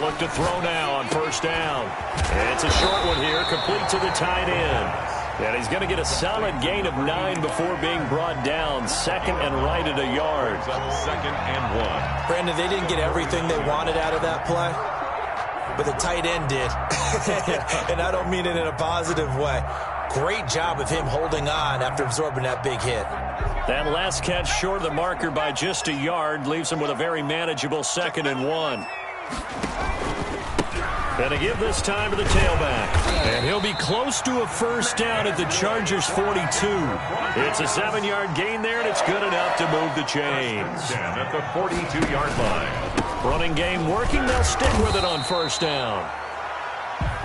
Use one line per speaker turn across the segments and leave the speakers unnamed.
They'll look to throw now on first down. And it's a short one here, complete to the tight end. And he's going to get a solid gain of 9 before being brought down. Second and right at a yard.
Second and 1.
Brandon, they didn't get everything they wanted out of that play, but the tight end did. And I don't mean it in a positive way. Great job of him holding on after absorbing that big hit.
That last catch short of the marker by just a yard leaves him with a very manageable second and 1. Going to give this time to the tailback. And he'll be close to a first down at the Chargers' 42. It's a 7-yard gain there, and it's good enough to move the chains.
At the 42-yard line.
Running game working. They'll stick with it on first down.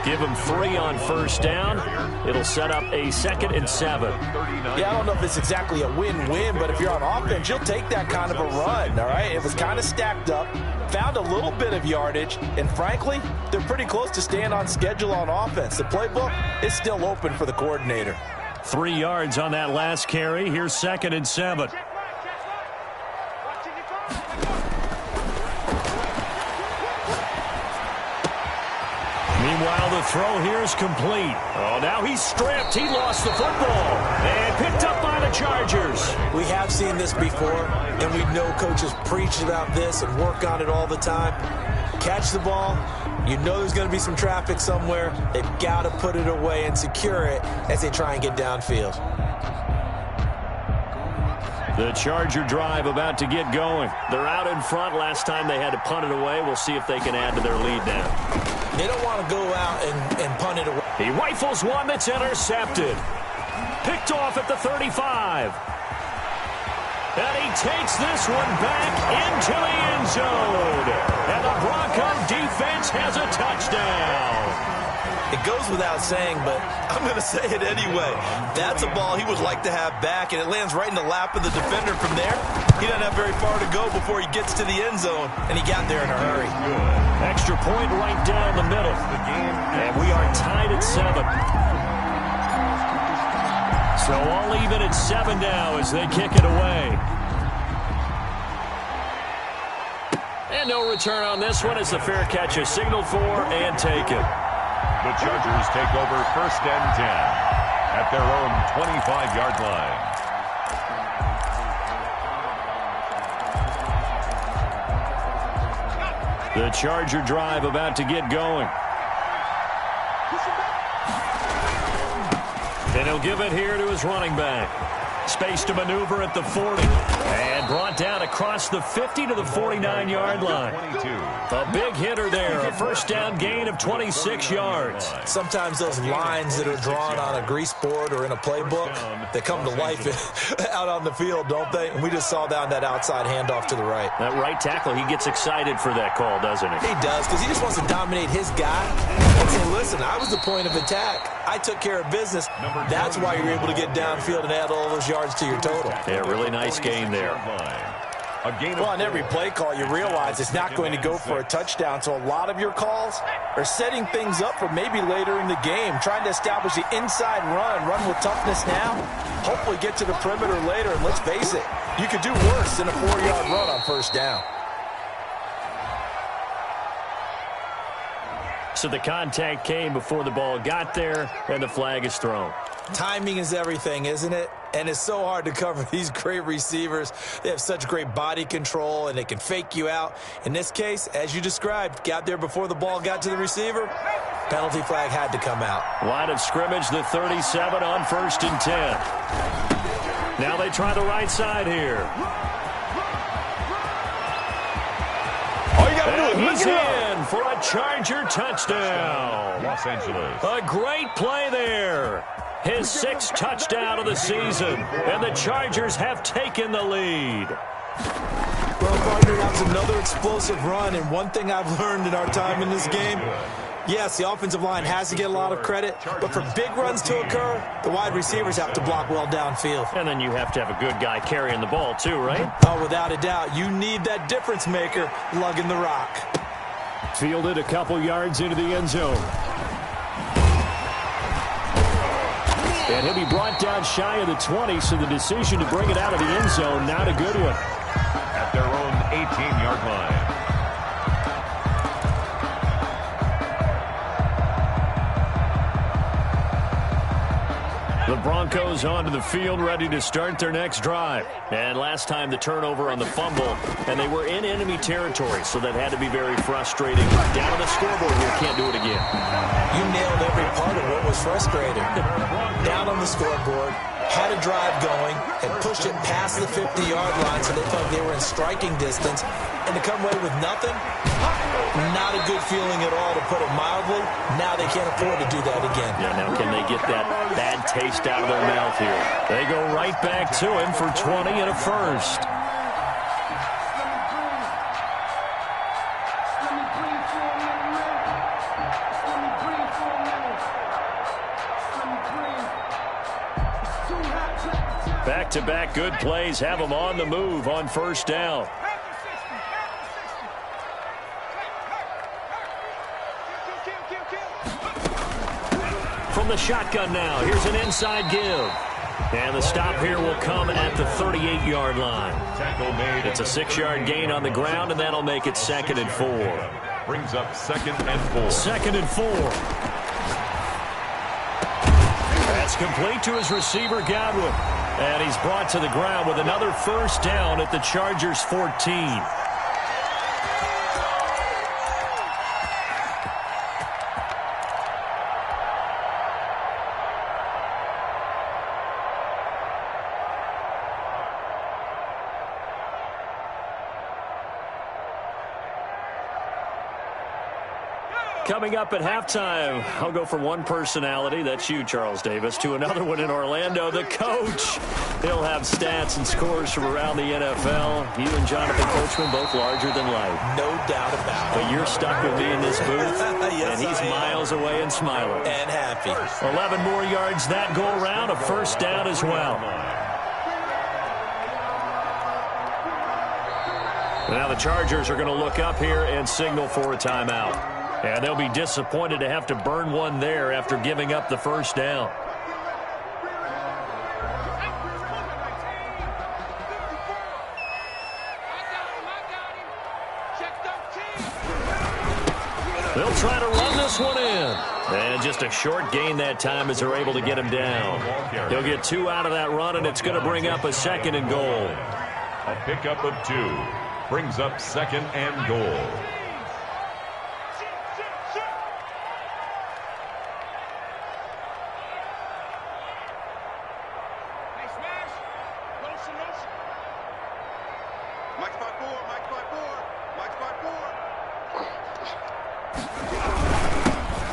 Give him 3 on first down. It'll set up a 2nd and 7.
Yeah, I don't know if it's exactly a win-win, but if you're on offense, you'll take that kind of a run, all right? It was kind of stacked up, found a little bit of yardage, and frankly, they're pretty close to staying on schedule on offense. The playbook is still open for the coordinator.
3 yards on that last carry. Here's 2nd and 7. Meanwhile, the throw here is complete. Oh, now he's stripped. He lost the football. And picked up by the Chargers.
We have seen this before, and we know coaches preach about this and work on it all the time. Catch the ball. You know there's going to be some traffic somewhere. They've got to put it away and secure it as they try and get downfield.
The Charger drive about to get going. They're out in front. Last time they had to punt it away. We'll see if they can add to their lead now.
They don't want to go out and punt it away.
He rifles one that's intercepted. Picked off at the 35. And he takes this one back into the end zone. And the Bronco defense has a touchdown.
It goes without saying, but I'm going to say it anyway. That's a ball he would like to have back, and it lands right in the lap of the defender. From there, he doesn't have very far to go before he gets to the end zone, and he got there in a hurry.
Extra point right down the middle. And we are tied at 7. So all even at 7 now as they kick it away. And no return on this one as the fair catch is signaled for and taken.
The Chargers take over 1st and 10 at their own 25-yard line.
The Charger drive about to get going. And he'll give it here to his running back. Space to maneuver at the 40. And brought down across the 50 to the 49-yard line. A big hitter there. A first down gain of 26 yards.
Sometimes those lines that are drawn on a grease board or in a playbook, they come to life out on the field, don't they? And we just saw down that outside handoff to the right.
That right tackle, he gets excited for that call, doesn't he?
He does, because he just wants to dominate his guy and say, listen, I was the point of attack. I took care of business. That's why you're able to get downfield and add all those yards to your total.
Yeah, really nice gain there.
Well, on every play call, you realize it's not going to go for a touchdown, so a lot of your calls are setting things up for maybe later in the game, trying to establish the inside run with toughness now, hopefully get to the perimeter later, and let's face it, you could do worse than a 4-yard run on first down.
So the contact came before the ball got there, and the flag is thrown.
Timing is everything, isn't it? And it's so hard to cover these great receivers. They have such great body control, and they can fake you out. In this case, as you described, got there before the ball got to the receiver. Penalty flag had to come out.
Line of scrimmage, the 37 on 1st and 10. Now they try the right side here.
All you got to do is
He's
look it
in for a Charger touchdown.
Los Angeles.
A great play there. His 6th touchdown of the season, and the Chargers have taken the lead.
Well, partner, that was another explosive run, and one thing I've learned in our time in this game, yes, the offensive line has to get a lot of credit, but for big runs to occur, the wide receivers have to block well downfield.
And then you have to have a good guy carrying the ball too, right?
Oh, without a doubt. You need that difference maker lugging the rock.
Fielded a couple yards into the end zone. And he'll be brought down shy of the 20, so the decision to bring it out of the end zone, not a good one.
At their own 18-yard line.
The Broncos onto the field, ready to start their next drive. And last time the turnover on the fumble, and they were in enemy territory, so that had to be very frustrating. Down on the scoreboard here, can't do it again.
You nailed every part of what was frustrating. Down on the scoreboard, had a drive going, had pushed it past the 50-yard line, so they thought they were in striking distance, and to come away with nothing, not a good feeling at all, to put it mildly. Now they can't afford to do that again.
Yeah, now can they get that bad taste out of their mouth here? They go right back to him for 20 and a first. Back-to-back good plays have them on the move on first down. From the shotgun now, here's an inside give. And the stop here will come at the 38-yard line. It's a 6-yard gain on the ground, and that'll make it 2nd and 4.
Brings up 2nd and 4.
2nd and 4. That's complete to his receiver, Godwin. And he's brought to the ground with another first down at the Chargers' 14. Coming up at halftime, I'll go from one personality, that's you, Charles Davis, to another one in Orlando, the coach. He'll have stats and scores from around the NFL. You and Jonathan Coachman, both larger than life.
No doubt about it.
But you're stuck with me in this booth,
yes,
and he's miles away and smiling.
And happy.
11 more yards that go around, a first down as well. Now the Chargers are going to look up here and signal for a timeout. And they'll be disappointed to have to burn one there after giving up the first down. They'll try to run this one in. And just a short gain that time as they're able to get him down. He'll get 2 out of that run, and it's going to bring up a 2nd and goal.
A pickup of 2 brings up 2nd and goal.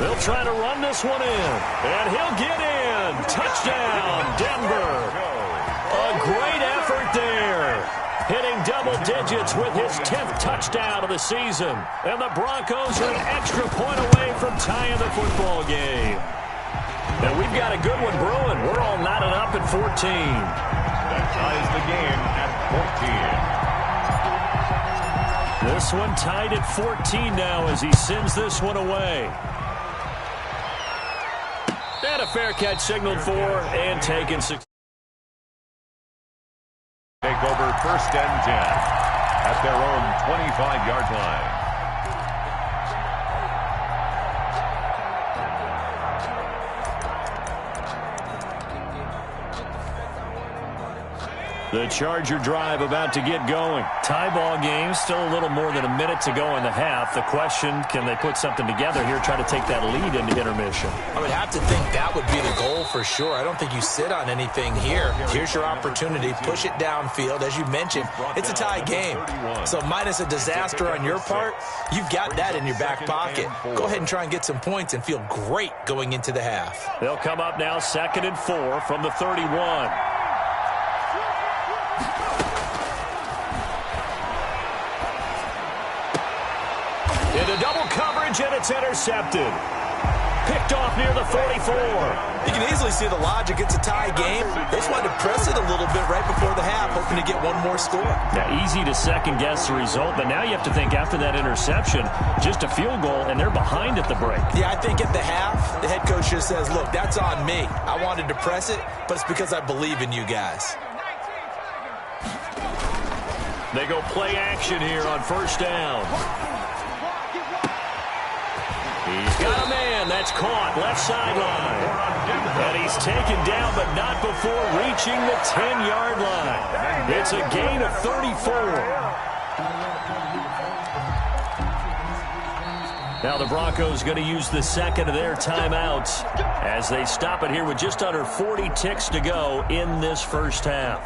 They'll try to run this one in, and he'll get in. Touchdown, Denver. A great effort there. Hitting double digits with his 10th touchdown of the season. And the Broncos are an extra point away from tying the football game. And we've got a good one brewing. We're all knotted up at 14.
That ties the game at 14.
This one tied at 14 now as he sends this one away. And a fair catch signaled for and taken. Take
over 1st and 10 at their own 25-yard line.
The Charger drive about to get going. Tie ball game, still a little more than a minute to go in the half. The question, can they put something together here, try to take that lead into intermission?
I would have to think that would be the goal for sure. I don't think you sit on anything here. Here's your opportunity. Push it downfield. As you mentioned, it's a tie game. So minus a disaster on your part, you've got that in your back pocket. Go ahead and try and get some points and feel great going into the half.
They'll come up now 2nd and 4 from the 31. Into double coverage, and it's intercepted. Picked off near the 44.
You can easily see the logic. It's a tie game. They just wanted to press it a little bit right before the half, hoping to get one more score.
Now, easy to second-guess the result, but now you have to think after that interception, just a field goal, and they're behind at the break.
Yeah, I think at the half, the head coach just says, look, that's on me. I wanted to press it, but it's because I believe in you guys.
They go play action here on first down. He's got a man. That's caught. Left sideline. And he's taken down, but not before reaching the 10-yard line. It's a gain of 34. Now the Broncos going to use the second of their timeouts as they stop it here with just under 40 ticks to go in this first half.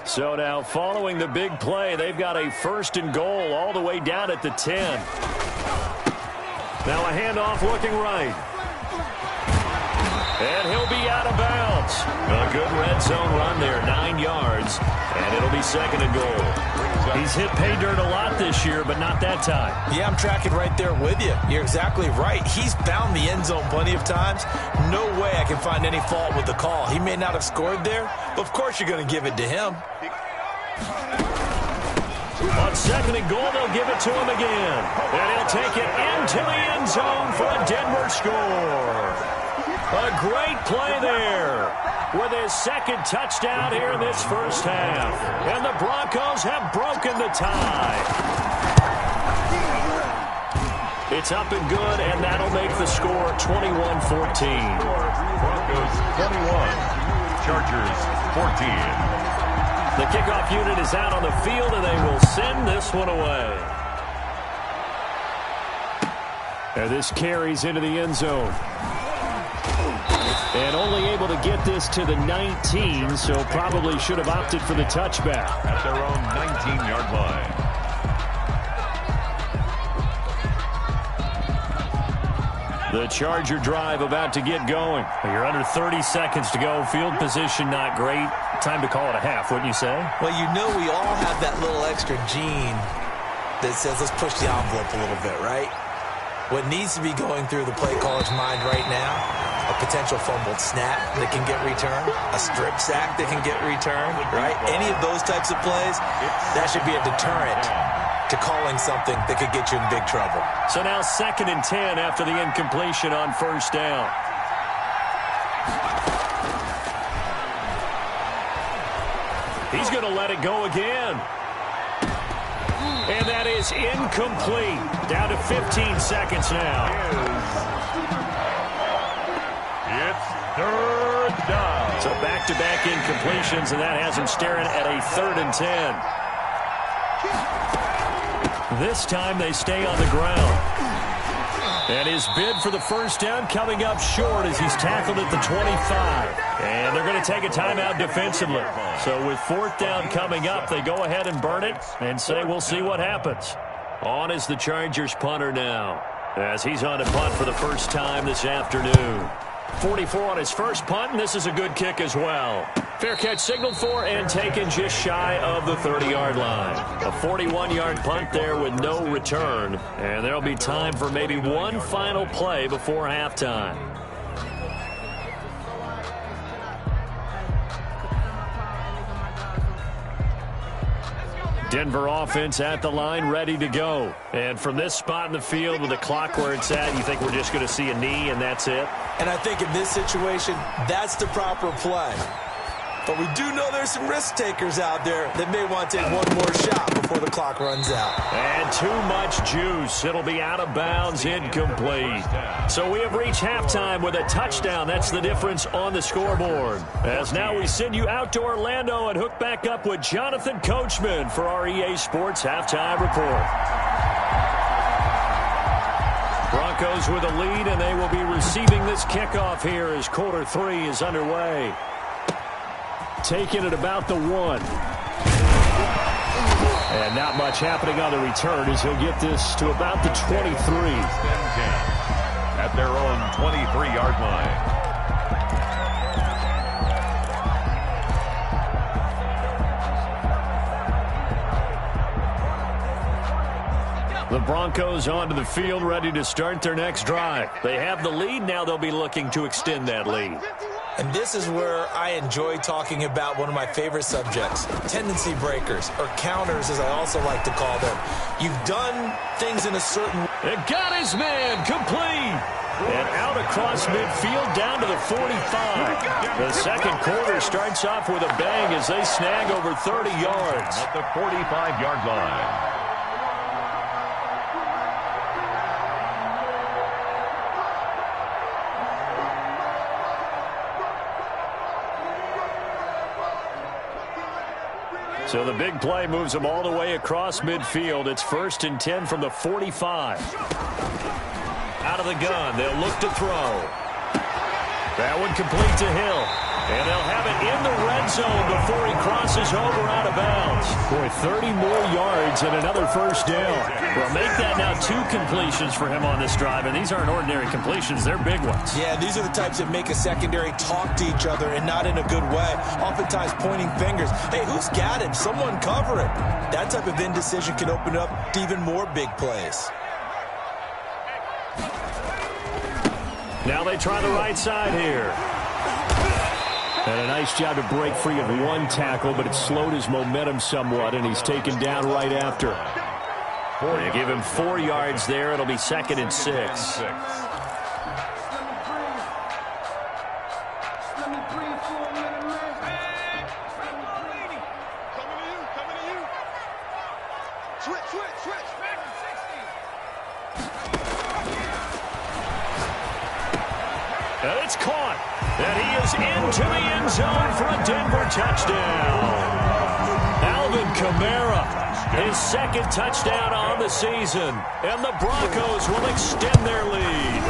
So now following the big play, they've got a first and goal all the way down at the 10. Now a handoff looking right. And he'll be out of bounds. A good red zone run there, 9 yards. And it'll be second and goal. He's hit pay dirt a lot this year, but not that time.
Yeah, I'm tracking right there with you. You're exactly right. He's found the end zone plenty of times. No way I can find any fault with the call. He may not have scored there, but of course you're going to give it to him.
On second and goal, they'll give it to him again. And he'll take it into the end zone for a Denver score. A great play there with his second touchdown here in this first half. And the Broncos have broken the tie. It's up and good, and that'll make the score 21-14.
Broncos 21, Chargers 14.
The kickoff unit is out on the field, and they will send this one away. And this carries into the end zone. And only able to get this to the 19, so probably should have opted for the touchback.
At their own 19-yard line.
The Charger drive about to get going. You're under 30 seconds to go. Field position not great. Time to call it a half, wouldn't you say?
Well, you know we all have that little extra gene that says let's push the envelope a little bit, right? What needs to be going through the play caller's mind right now, a potential fumbled snap that can get returned, a strip sack that can get returned, right? Any of those types of plays, that should be a deterrent to calling something that could get you in big trouble.
So now 2nd and 10 after the incompletion on first down. He's going to let it go again. And that is incomplete. Down to 15 seconds now.
It's third down.
So back-to-back incompletions, and that has him staring at a 3rd and 10. This time they stay on the ground. And his bid for the first down coming up short as he's tackled at the 25. And they're going to take a timeout defensively. So with 4th down coming up, they go ahead and burn it and say we'll see what happens. On is the Chargers punter now as he's on to punt for the first time this afternoon. 44 on his first punt, and this is a good kick as well. Fair catch signaled for and taken just shy of the 30-yard line. A 41-yard punt there with no return. And there'll be time for maybe one final play before halftime. Denver offense at the line, ready to go. And from this spot in the field with the clock where it's at, you think we're just going to see a knee and that's it?
And I think in this situation, that's the proper play. But we do know there's some risk takers out there that may want to take one more shot before the clock runs out.
And too much juice. It'll be out of bounds, incomplete. So we have reached halftime with a touchdown. That's the difference on the scoreboard. As now we send you out to Orlando and hook back up with Jonathan Coachman for our EA Sports Halftime Report. Broncos with a lead, and they will be receiving this kickoff here as quarter 3 is underway. Taking it about the 1. And not much happening on the return as he'll get this to about the 23.
At their own 23-yard line.
The Broncos onto the field, ready to start their next drive. They have the lead. Now they'll be looking to extend that lead.
And this is where I enjoy talking about one of my favorite subjects, tendency breakers, or counters as I also like to call them. You've done things in a certain way.
And got his man complete. And out across midfield down to the 45. The second quarter starts off with a bang as they snag over 30 yards.
At the 45-yard line.
So the big play moves them all the way across midfield. It's 1st and 10 from the 45. Out of the gun, they'll look to throw. That one complete to Hill. And they'll have it in the red zone before he crosses over out of bounds. Boy, 30 more yards and another first down. Well, make that now 2 completions for him on this drive, and these aren't ordinary completions. They're big ones.
Yeah, these are the types that make a secondary talk to each other and not in a good way. Oftentimes pointing fingers. Hey, who's got him? Someone cover it. That type of indecision can open up to even more big plays.
Now they try the right side here. And a nice job to break free of one tackle, but it slowed his momentum somewhat, and he's taken down right after. They give him 4 yards there. It'll be 2nd and 6.
And
it's caught. And he is into the end zone for a Denver touchdown. Alvin Kamara, his 2nd touchdown on the season. And the Broncos will extend their lead.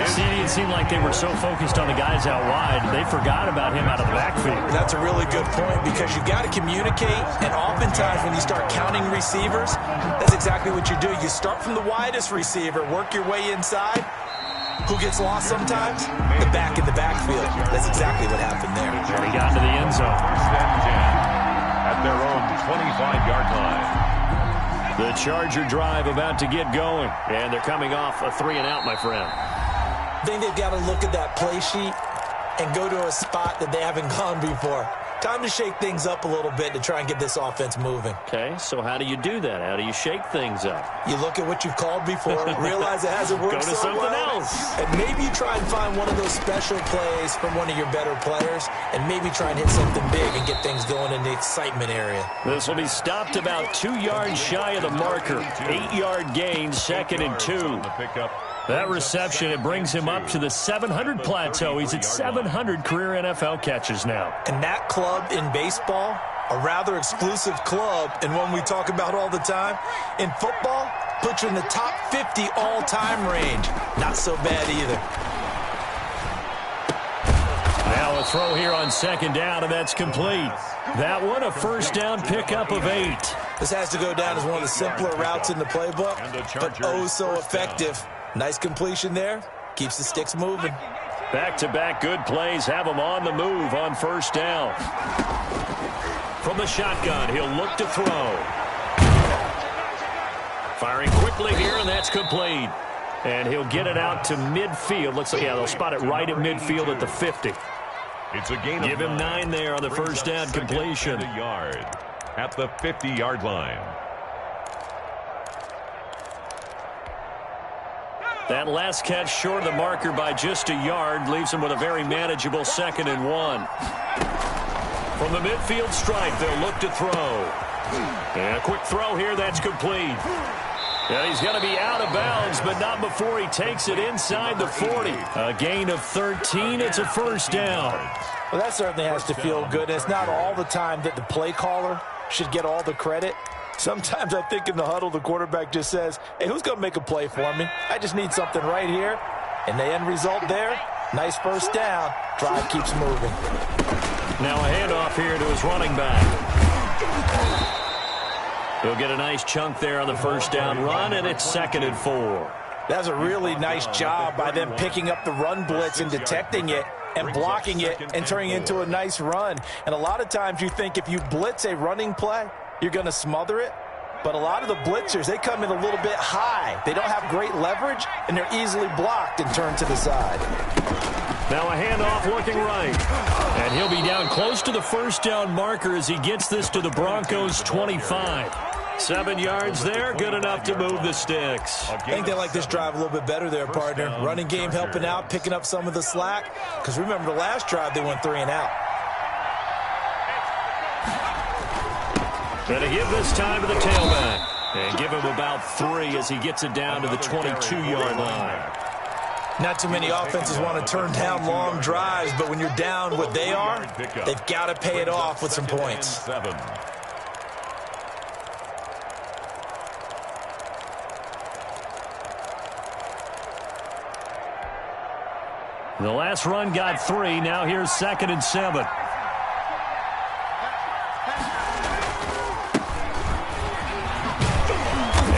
It seemed like they were so focused on the guys out wide, they forgot about him out of the backfield.
That's a really good point because you've got to communicate, and oftentimes when you start counting receivers, that's exactly what you do. You start from the widest receiver, work your way inside. Who gets lost sometimes? The back in the backfield. That's exactly what happened there.
And he got into the end zone.
1st and 10 at their own 25-yard line.
The Charger drive about to get going. And they're coming off a 3-and-out, my friend.
I think they've got to look at that play sheet and go to a spot that they haven't gone before. Time to shake things up a little bit to try and get this offense moving.
Okay, so how do you do that? How do you shake things up?
You look at what you've called before, realize it hasn't worked
so
so
something
well,
else.
and maybe you try and find one of those special plays from one of your better players, and maybe try and hit something big and get things going in the excitement area.
This will be stopped about 2 yards shy of the marker. 8-yard gain, 2nd and 2. That reception, it brings him up to the 700 plateau. He's at 700 career NFL catches now.
And that club in baseball, a rather exclusive club, and one we talk about all the time. In football, puts you in the top 50 all-time range. Not so bad either.
Now a throw here on 2nd down, and that's complete. That one, a 1st down pickup of 8.
This has to go down as one of the simpler routes in the playbook, but oh so effective. Nice completion there. Keeps the sticks moving.
Back-to-back good plays have him on the move on 1st down. From the shotgun, he'll look to throw. Firing quickly here, and that's complete. And he'll get it out to midfield. Looks like, yeah, they'll spot it right at midfield at the 50.
It's a gain.
Give him 9 there on the 1st down completion.
A yard at the 50-yard line.
That last catch short of the marker by just a yard leaves him with a very manageable 2nd and 1. From the midfield stripe, they'll look to throw. And a quick throw here, that's complete. And he's going to be out of bounds, but not before he takes it inside the 40. A gain of 13, it's a 1st down.
Well, that certainly has to feel good. It's not all the time that the play caller should get all the credit. Sometimes I think in the huddle, the quarterback just says, hey, who's going to make a play for me? I just need something right here. And the end result there, nice 1st down. Drive keeps moving.
Now a handoff here to his running back. He'll get a nice chunk there on the 1st down run, and it's 2nd and 4.
That's a really nice job by them picking up the run blitz and detecting it and blocking it and turning it into a nice run. And a lot of times you think if you blitz a running play, you're going to smother it. But a lot of the blitzers, they come in a little bit high. They don't have great leverage, and they're easily blocked and turned to the side.
Now a handoff looking right. And he'll be down close to the 1st down marker as he gets this to the Broncos' 25. 7 yards there, good enough to move the sticks.
I think they like this drive a little bit better there, partner. Running game helping out, picking up some of the slack. Because remember, the last drive, they went 3 and out.
Going to give this time to the tailback. And give him about 3 as he gets it down to the 22-yard line.
Not too many offenses want to turn down long drives, but when you're down what they are, they've got to pay it off with some points.
The last run got 3. Now here's 2nd and 7.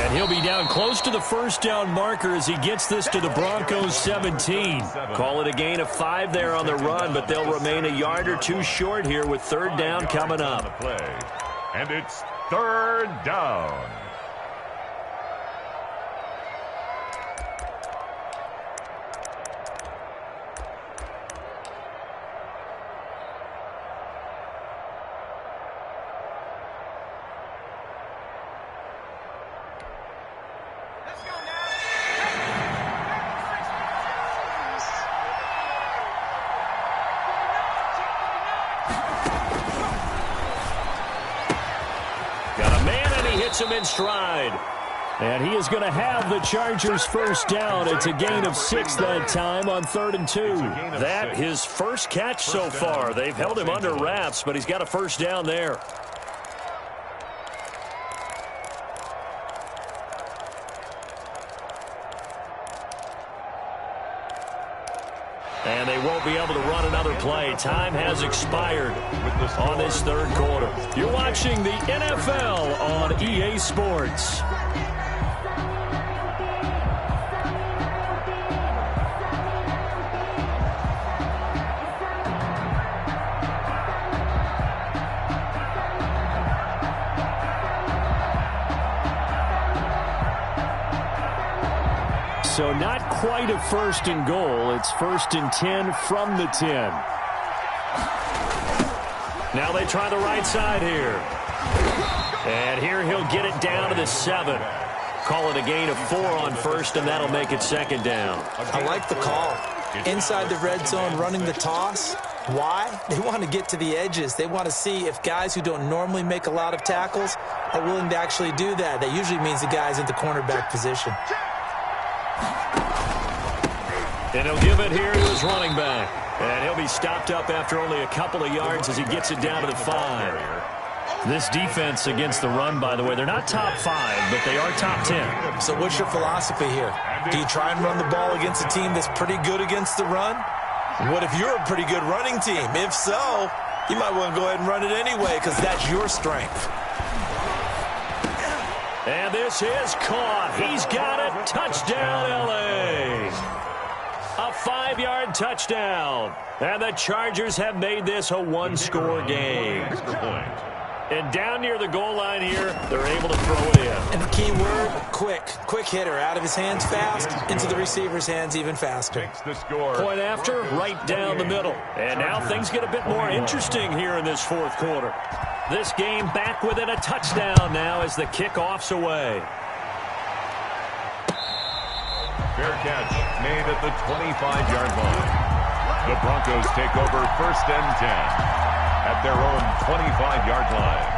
And he'll be down close to the first down marker as he gets this to the Broncos 17. Call it a gain of 5 there on the run, but they'll remain a yard or 2 short here with 3rd down coming up.
And it's 3rd down.
Him in stride. And he is going to have the Chargers first down. It's a gain of 6 that time on 3rd and 2. That his first catch so far. They've held him under wraps, but he's got a first down there. And they won't be able to run another play. Time has expired on this 3rd quarter. You're watching the NFL on EA Sports. So not quite a 1st and goal. It's 1st and 10 from the 10. Now they try the right side here. And here he'll get it down to the 7. Call it a gain of 4 on 1st, and that'll make it 2nd down.
I like the call. Inside the red zone, running the toss. Why? They want to get to the edges. They want to see if guys who don't normally make a lot of tackles are willing to actually do that. That usually means the guy's in the cornerback position.
And he'll give it here to his running back. And he'll be stopped up after only a couple of yards as he gets it down to the 5. This defense against the run, by the way, they're not top 5, but they are top 10.
So what's your philosophy here? Do you try and run the ball against a team that's pretty good against the run? What if you're a pretty good running team? If so, you might want to go ahead and run it anyway because that's your strength.
And this is caught. He's got it. Touchdown, L.A. A 5-yard touchdown. And the Chargers have made this a 1-score game. And down near the goal line here, they're able to throw it in.
And the key word, quick. Quick hitter. Out of his hands fast, into the receiver's hands even faster.
Point after, right down the middle. And now things get a bit more interesting here in this 4th quarter. This game back within a touchdown now as the kickoff's away.
Fair catch made at the 25-yard line. The Broncos take over 1st and 10 at their own 25-yard line.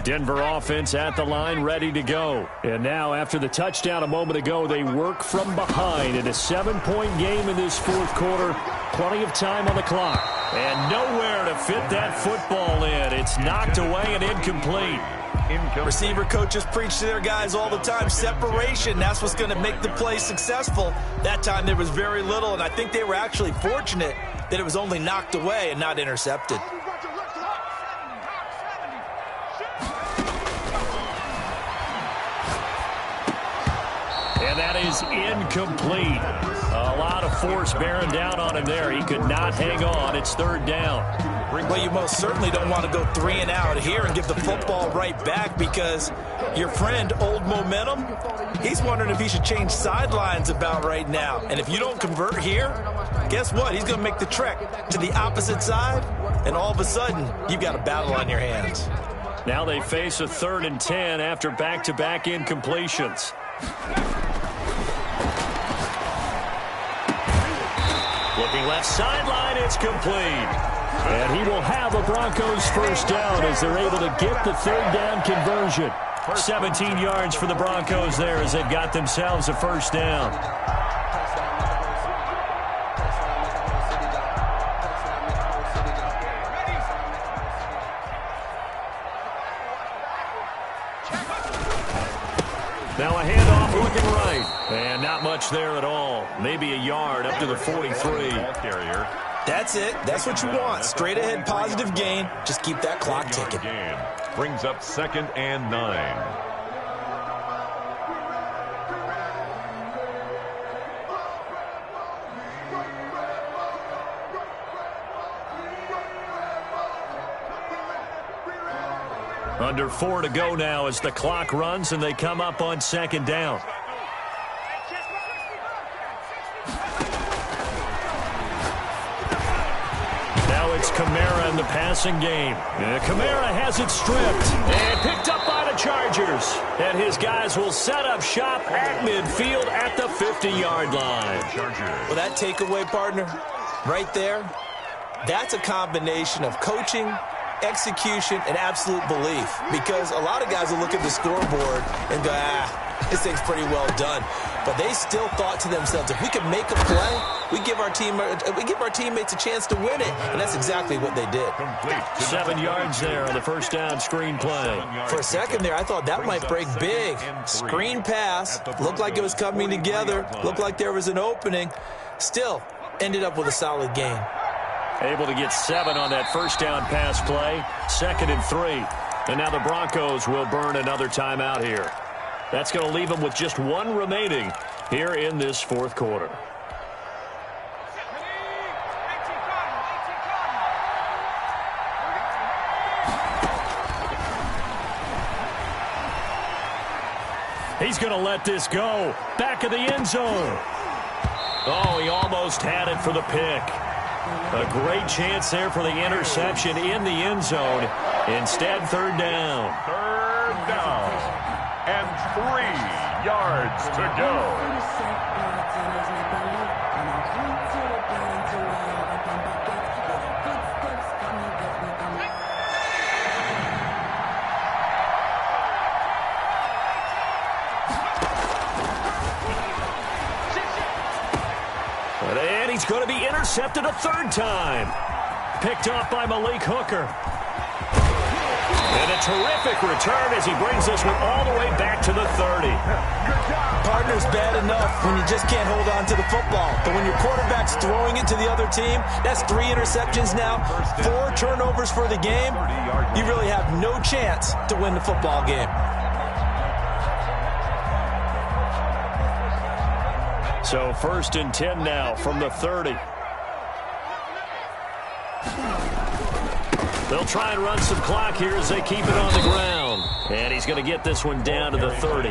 Denver offense at the line, ready to go. And now, after the touchdown a moment ago, they work from behind in a 7-point game in this 4th quarter. Plenty of time on the clock. And nowhere to fit that football in. It's knocked away and incomplete.
Receiver coaches preach to their guys all the time. Separation, that's what's going to make the play successful. That time there was very little, and I think they were actually fortunate that it was only knocked away and not intercepted.
And that is incomplete. A lot of force bearing down on him there. He could not hang on. It's third down.
Well, you most certainly don't want to go 3 and out here and give the football right back, because your friend, Old Momentum, he's wondering if he should change sidelines about right now. And if you don't convert here, guess what? He's going to make the trek to the opposite side, and all of a sudden, you've got a battle on your hands.
Now they face a 3rd and 10 after back-to-back incompletions. Looking left sideline, it's complete. And he will have a Broncos first down as they're able to get the 3rd down conversion. 17 yards for the Broncos there as they've got themselves a first down. Now a handoff looking right. And not much there at all. Maybe a yard up to the 43.
Carrier.
That's it. That's what you want. Straight ahead, positive gain. Just keep that clock ticking.
Brings up 2nd and 9.
Under 4 to go now as the clock runs and they come up on 2nd down. Now it's Kamara in the passing game. Kamara has it stripped and picked up by the Chargers. And his guys will set up shop at midfield at the 50-yard line.
Well, that takeaway, partner, right there, that's a combination of coaching, execution, and absolute belief, because a lot of guys will look at the scoreboard and go, this thing's pretty well done. But they still thought to themselves, if we can make a play, we give our teammates a chance to win it. And that's exactly what they did.
7 yards there on the first down screen play.
For a second there, I thought that might break big. Screen pass, looked like it was coming together, looked like there was an opening. Still, ended up with a solid gain.
Able to get 7 on that first down pass play. 2nd and 3. And now the Broncos will burn another timeout here. That's going to leave them with just 1 remaining here in this 4th quarter. He's going to let this go. Back of the end zone. Oh, he almost had it for the pick. A great chance there for the interception in the end zone. Instead, 3rd down.
3rd down. And 3 yards to go.
And he's going to be intercepted a 3rd time. Picked off by Malik Hooker. And a terrific return as he brings this one all the way back to the 30.
Partner's bad enough when you just can't hold on to the football. But when your quarterback's throwing it to the other team, that's 3 interceptions now, 4 turnovers for the game. You really have no chance to win the football game.
So 1st and 10 now from the 30. They'll try and run some clock here as they keep it on the ground. And he's going to get this one down to the 30.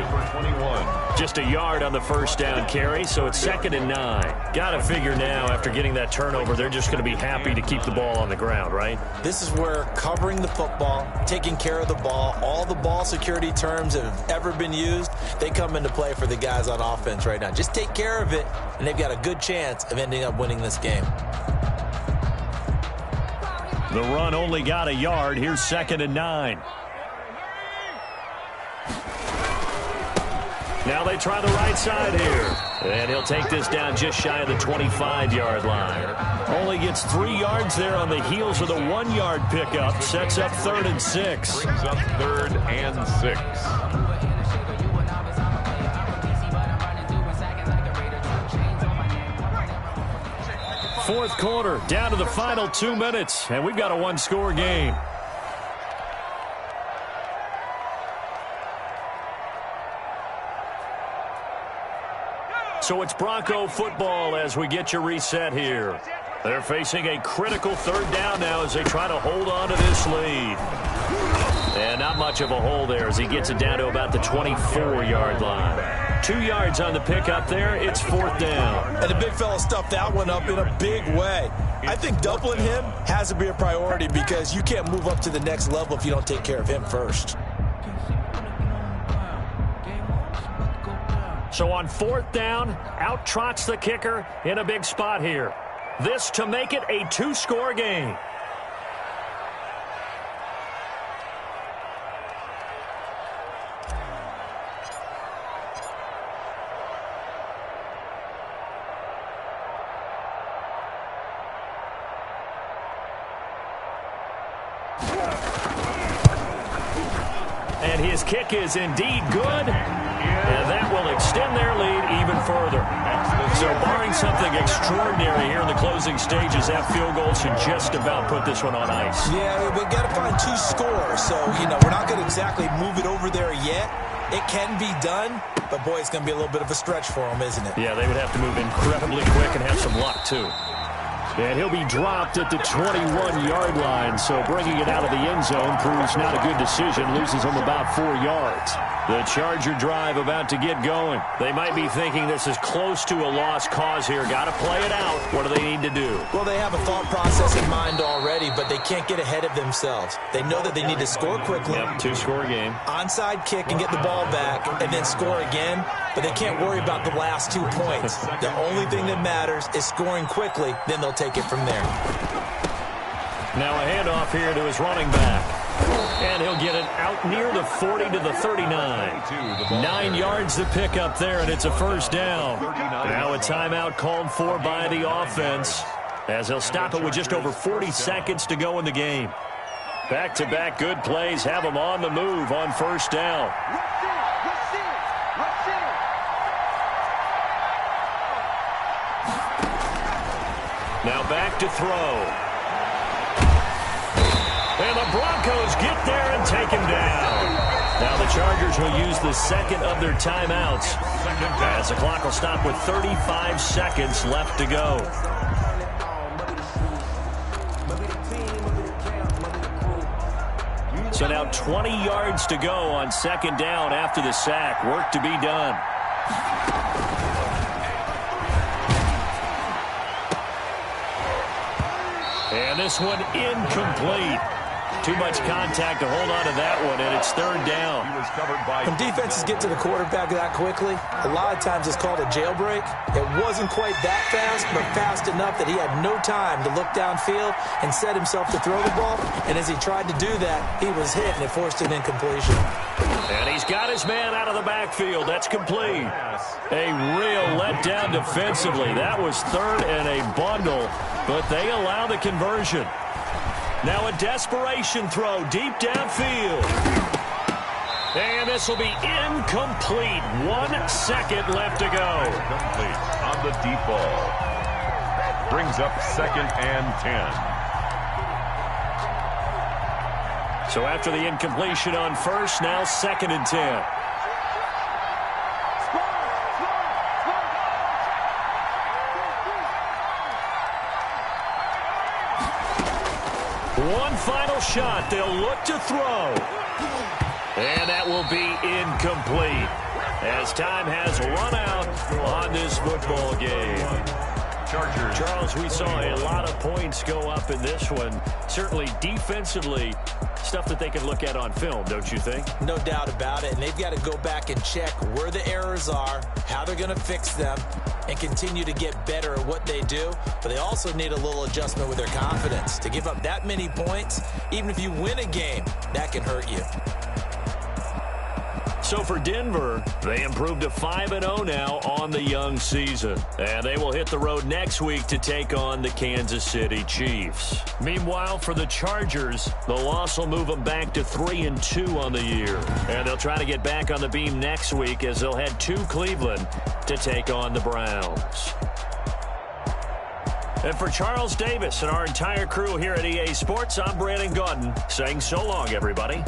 Just a yard on the first down carry, so it's 2nd and 9. Got to figure now, after getting that turnover, they're just going to be happy to keep the ball on the ground, right?
This is where covering the football, taking care of the ball, all the ball security terms that have ever been used, they come into play for the guys on offense right now. Just take care of it, and they've got a good chance of ending up winning this game.
The run only got a yard. Here's 2nd and 9. Now they try the right side here. And he'll take this down just shy of the 25-yard line. Only gets 3 yards there on the heels of the 1-yard pickup. Sets up 3rd and 6.
Brings up 3rd and 6.
Fourth quarter, down to the final 2 minutes, and we've got a 1-score game. So it's Bronco football as we get you reset here. They're facing a critical third down now as they try to hold on to this lead. And not much of a hole there as he gets it down to about the 24-yard line. 2 yards on the pickup there. It's fourth down.
And the big fella stuffed that one up in a big way. I think doubling him has to be a priority because you can't move up to the next level if you don't take care of him first.
So on fourth down, out trots the kicker in a big spot here. This to make it a 2-score game. And his kick is indeed good. And that will extend their lead even further. So barring something extraordinary here in the closing stages, that field goal should just about put this one on ice.
Yeah, we've got to find 2 scores. So, we're not going to exactly move it over there yet. It can be done, but, boy, it's going to be a little bit of a stretch for them, isn't it?
Yeah, they would have to move incredibly quick and have some luck, too. And he'll be dropped at the 21-yard line, so bringing it out of the end zone proves not a good decision, loses him about 4 yards. The Charger drive about to get going. They might be thinking this is close to a lost cause here. Got to play it out. What do they need to do?
Well, they have a thought process in mind already, but they can't get ahead of themselves. They know that they need to score quickly.
Yep, 2-score game.
Onside kick and get the ball back and then score again, but they can't worry about the last 2 points. The only thing that matters is scoring quickly, then they'll take it from there.
Now a handoff here to his running back. And he'll get it out near the 40 to the 39. 9 yards to pick up there, and it's a first down. Now a timeout called for by the offense as they'll stop it with just over 40 seconds to go in the game. Back-to-back good plays have them on the move on first down. Now back to throw. And the Broncos get there and take him down. Now the Chargers will use the second of their timeouts as the clock will stop with 35 seconds left to go. So now 20 yards to go on second down after the sack. Work to be done. And this one incomplete. Too much contact to hold on to that one, and it's third down.
When defenses get to the quarterback that quickly, a lot of times it's called a jailbreak. It wasn't quite that fast, but fast enough that he had no time to look downfield and set himself to throw the ball. And as he tried to do that, he was hit, and it forced an incompletion.
And he's got his man out of the backfield. That's complete. A real letdown defensively. That was third and a bundle, but they allow the conversion. Now a desperation throw deep downfield. And this will be incomplete. 1 second left to go.
Complete on the deep ball. Brings up 2nd and 10.
So after the incompletion on first, now 2nd and 10. One final shot. They'll look to throw. And that will be incomplete as time has run out on this football game.
Chargers.
Charles, we saw a lot of points go up in this one. Certainly defensively, stuff that they can look at on film, don't you think?
No doubt about it. And they've got to go back and check where the errors are, how they're going to fix them, and continue to get better at what they do. But they also need a little adjustment with their confidence. To give up that many points, even if you win a game, that can hurt you.
So for Denver, they improved to 5-0 now on the young season. And they will hit the road next week to take on the Kansas City Chiefs. Meanwhile, for the Chargers, the loss will move them back to 3-2 on the year. And they'll try to get back on the beam next week as they'll head to Cleveland to take on the Browns. And for Charles Davis and our entire crew here at EA Sports, I'm Brandon Gaudin saying so long, everybody.